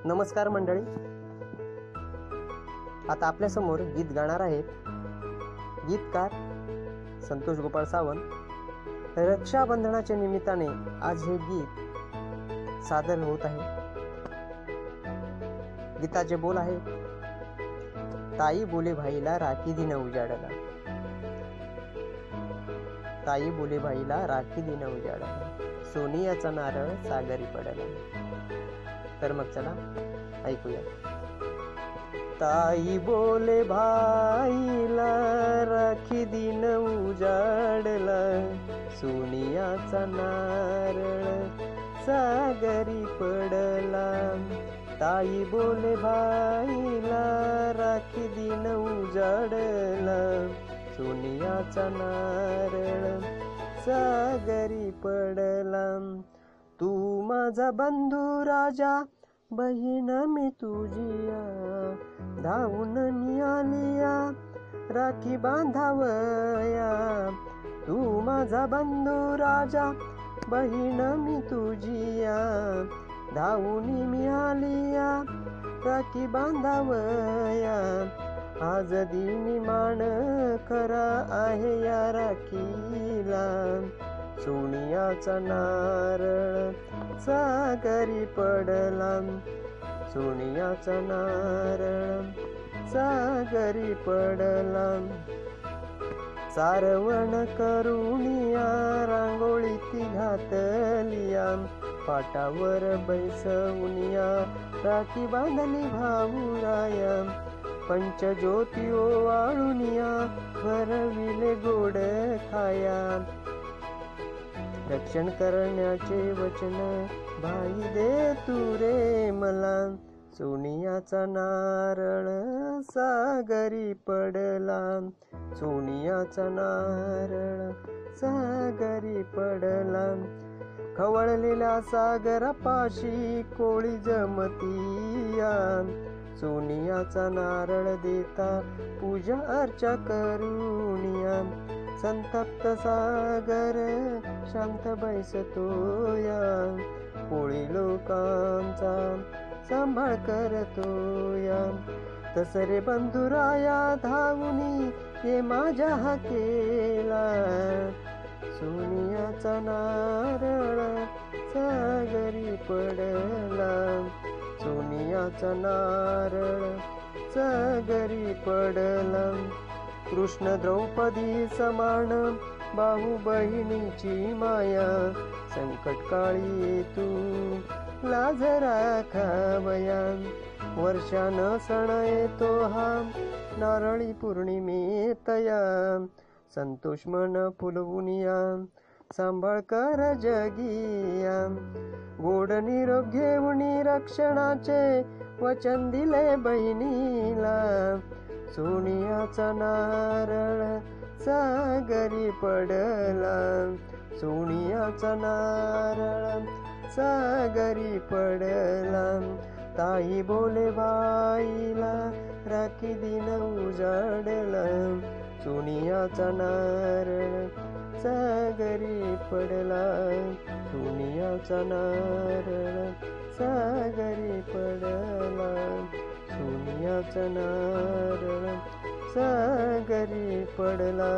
नमस्कार मंडळी, आता आपल्या समोर गीत गाणार आहेत गीतकार संतोष गोपाळ सावंत। रक्षाबंधनाच्या निमित्ताने आज हे गीत सादर होत आहे। गीताचे बोल आहे, ताई बोले भाईला राखी दिन उजाडला, ताई बोले भाईला राखी दिन उजाडला, सोनियाचा नारळ सागरी पडला। तर मग चला ऐकूया। ताई बोले भाईला राखी दिन उजाडला, सोनियाचा नारळ सागरी पडला। ताई बोले भाईला राखी दिन उजाडला, सोनियाचा नारळ सागरी पडला। तू माझा बंधू राजा, बहीण मी तुझिया, धावून नियालिया राखी बांधावया। तू माझा बंधू राजा, बहीण मी तुझिया, धावून मिळालिया राखी बांधावया। आज दिनी मान खरा आहे या राखीला, सोनियाचा नारळ सागरी पडला, सोनियाचा नारळ सागरी पडला। सारवण करुनिया रांगोळी ती घातलिया, पाटावर बैसवुनिया राखी बांधली भाऊराया। पंचज्योती ओवाळुनिया भरविले गोड खाया, रक्षण करण्याचे वचन भाई दे तू रे मला। सोनियाचा नारळ सागरी पडला, सोनियाचा नारळ सागरी पडला। खवळलेल्या सागरापाशी कोळी जमतीया, सोनियाचा नारळ देता पूजा अर्चा करुनिया। संतप्त सागर शांत बैसतोया, कोळी लोकांचा सांभाळ करतोया। तसरे बंधुराया धावुनी ये माझ्या हाकेला, सोनियाचा नारळ सागरी पडला, सोनियाचा नारळ सागरी पडला। कृष्ण द्रौपदी समान बाहू बहिणीची माया, संकट काळी तू लाज राखावया। वर्षान सण येतो हा नारळी पौर्णिमेतया, संतोष मन फुलवुनिया सांभाळ कर जगिया। गोड निरोप घेऊनी रक्षणाचे वचन दिले बहिणीला, सोनियाचा नारळ सागरी पडला, सोनियाचा नारळ सागरी पडला। ताई बोले भाईला राखी दिन उजाडला, सोनियाचा नारळ सागरी पडला, सोनियाचा नारळ सागरी पडला, सोनियाचा नारळ सागरी पडला।